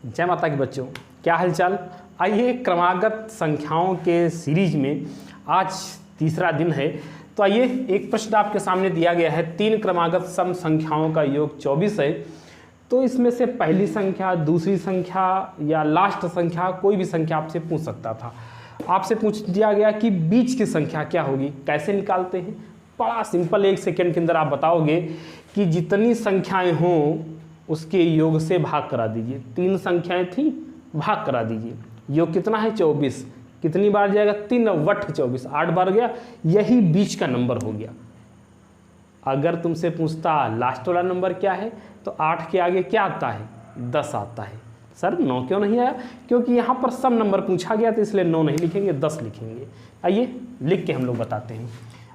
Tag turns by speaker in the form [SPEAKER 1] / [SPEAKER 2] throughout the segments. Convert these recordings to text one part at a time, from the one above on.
[SPEAKER 1] जय माता की बच्चों, क्या हालचाल। आइए क्रमागत संख्याओं के सीरीज में आज तीसरा दिन है। तो आइए एक प्रश्न आपके सामने दिया गया है, 3 क्रमागत सम संख्याओं का योग 24 है। तो इसमें से पहली संख्या, दूसरी संख्या या लास्ट संख्या, कोई भी संख्या आपसे पूछ सकता था। आपसे पूछ दिया गया कि बीच की संख्या क्या होगी, कैसे निकालते हैं। बड़ा सिंपल, 1 सेकेंड के अंदर आप बताओगे कि जितनी संख्याएं हों उसके योग से भाग करा दीजिए। 3 संख्याएं थी, भाग करा दीजिए। योग कितना है 24, कितनी बार जाएगा 3 वट 24, 8 बार गया, यही बीच का नंबर हो गया। अगर तुमसे पूछता लास्ट वाला नंबर क्या है तो 8 के आगे क्या आता है, 10 आता है। सर 9 क्यों नहीं आया? क्योंकि यहाँ पर सम नंबर पूछा गया तो इसलिए 9 नहीं लिखेंगे, 10 लिखेंगे। आइए लिख के हम लोग बताते हैं।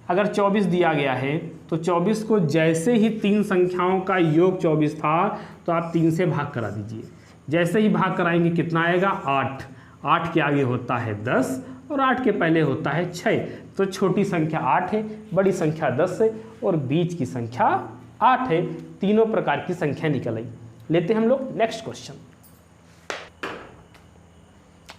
[SPEAKER 1] अगर 24 दिया गया है तो 24 को जैसे ही 3 संख्याओं का योग 24 था तो आप 3 से भाग करा दीजिए। जैसे ही भाग कराएंगे कितना आएगा 8, 8 के आगे होता है 10 और 8 के पहले होता है 6। तो छोटी संख्या 8 है, बड़ी संख्या 10 है और बीच की संख्या 8 है। तीनों प्रकार की संख्या निकल आई। लेते हैं हम लोग नेक्स्ट क्वेश्चन।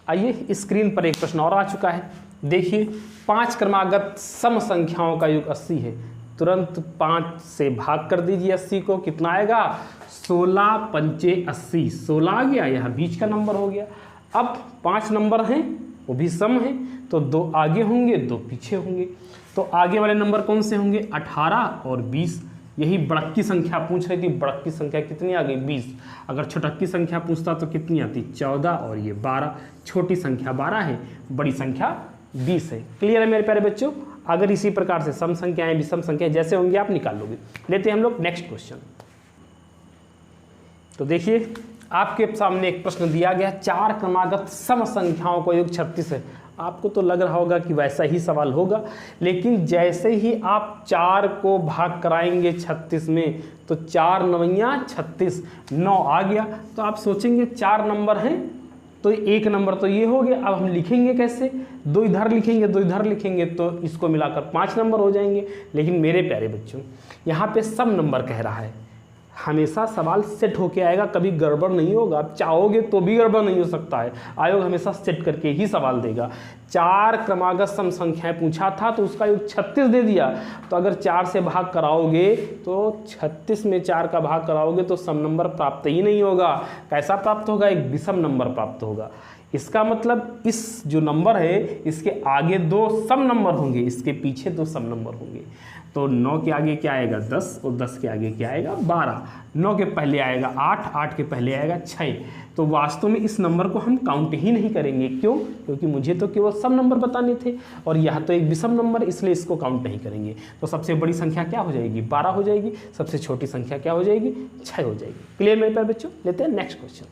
[SPEAKER 1] आइए स्क्रीन पर एक प्रश्न और आ चुका है। देखिए 5 क्रमागत सम संख्याओं का योग 80 है। तुरंत 5 से भाग कर दीजिए 80 को, कितना आएगा 16 पंचे 80, 16 आ गया, यह बीच का नंबर हो गया। अब 5 नंबर हैं, वो भी सम है, तो 2 आगे होंगे 2 पीछे होंगे। तो आगे वाले नंबर कौन से होंगे 18 और 20। यही बड़की संख्या पूछ रही थी, बड़की संख्या कितनी आ गई 20। अगर छोटकी संख्या पूछता तो कितनी आती 14 और ये 12। छोटी संख्या 12 है, बड़ी संख्या 20 है। क्लियर है मेरे प्यारे बच्चों। अगर इसी प्रकार से सम संख्याएं विषम संख्याएं जैसे होंगी आप निकाल लोगे। लेते हैं हम लोग नेक्स्ट क्वेश्चन। तो देखिए आपके सामने एक प्रश्न दिया गया, 4 क्रमागत सम संख्याओं का योग 36 है। आपको तो लग रहा होगा कि वैसा ही सवाल होगा, लेकिन जैसे ही आप 4 को भाग कराएंगे 36 में तो 4 9 36, 9 आ गया। तो आप सोचेंगे 4 नंबर हैं तो एक नंबर तो ये हो गया। अब हम लिखेंगे कैसे, 2 इधर लिखेंगे 2 इधर लिखेंगे तो इसको मिलाकर 5 नंबर हो जाएंगे। लेकिन मेरे प्यारे बच्चों यहाँ पे सम नंबर कह रहा है, हमेशा सवाल सेट होके आएगा, कभी गड़बड़ नहीं होगा। आप चाहोगे तो भी गड़बड़ नहीं हो सकता है, आयोग हमेशा सेट करके ही सवाल देगा। 4 क्रमागत सम संख्याएं पूछा था तो उसका योग 36 दे दिया। तो अगर 4 से भाग कराओगे तो 36 में 4 का भाग कराओगे तो सम नंबर प्राप्त ही नहीं होगा। कैसा प्राप्त होगा, एक विषम नंबर प्राप्त होगा। इसका मतलब इस जो नंबर है इसके आगे 2 सम नंबर होंगे, इसके पीछे 2 सम नंबर होंगे। तो 9 के आगे क्या आएगा 10 और 10 के आगे क्या आएगा 12। 9 के पहले आएगा 8, 8 के पहले आएगा 6। तो वास्तव में इस नंबर को हम काउंट ही नहीं करेंगे। क्यों? क्योंकि मुझे तो केवल सम नंबर बताने थे और यह तो एक विषम नंबर, इसलिए इसको काउंट नहीं करेंगे। तो सबसे बड़ी संख्या क्या हो जाएगी 12 हो जाएगी, सबसे छोटी संख्या क्या हो जाएगी 6 हो जाएगी। क्लियर मेरे प्यारे बच्चों। लेते हैं नेक्स्ट क्वेश्चन।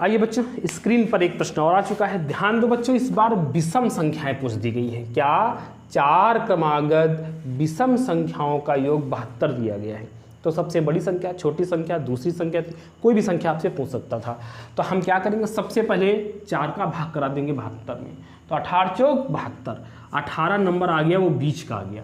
[SPEAKER 1] आइए बच्चों स्क्रीन पर एक प्रश्न और आ चुका है। ध्यान दो बच्चों, इस बार विषम संख्याएं पूछ दी गई हैं। क्या 4 क्रमागत विषम संख्याओं का योग 72 दिया गया है। तो सबसे बड़ी संख्या, छोटी संख्या, दूसरी संख्या, कोई भी संख्या आपसे पूछ सकता था। तो हम क्या करेंगे, सबसे पहले 4 का भाग करा देंगे 72 में। तो 18 चौक 72, 18 नंबर आ गया, वो बीच का आ गया।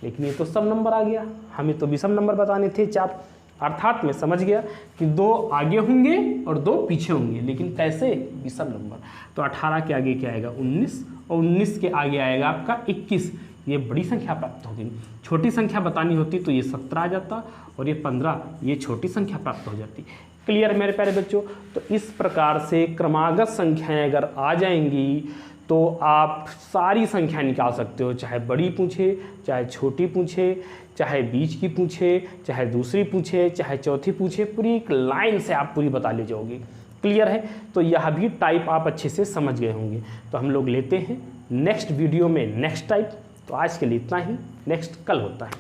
[SPEAKER 1] लेकिन ये तो सम नंबर आ गया, हमें तो विषम नंबर बताने थे 4। अर्थात मैं समझ गया कि 2 आगे होंगे और 2 पीछे होंगे, लेकिन कैसे, विषम नंबर। तो 18 के आगे क्या आएगा 19 और 19 के आगे आएगा आपका 21। ये बड़ी संख्या प्राप्त होगी। छोटी संख्या बतानी होती तो ये 17 आ जाता और ये 15, ये छोटी संख्या प्राप्त हो जाती। क्लियर मेरे प्यारे बच्चों। तो इस प्रकार से क्रमागत संख्याएं अगर आ जाएंगी तो आप सारी संख्या निकाल सकते हो, चाहे बड़ी पूछे, चाहे छोटी पूछे, चाहे बीच की पूछे, चाहे दूसरी पूछे, चाहे चौथी पूछे, पूरी एक लाइन से आप पूरी बता ले जाओगे। क्लियर है। तो यह भी टाइप आप अच्छे से समझ गए होंगे। तो हम लोग लेते हैं नेक्स्ट वीडियो में नेक्स्ट टाइप। तो आज के लिए इतना ही, नेक्स्ट कल होता है।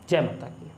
[SPEAKER 1] जय माता की।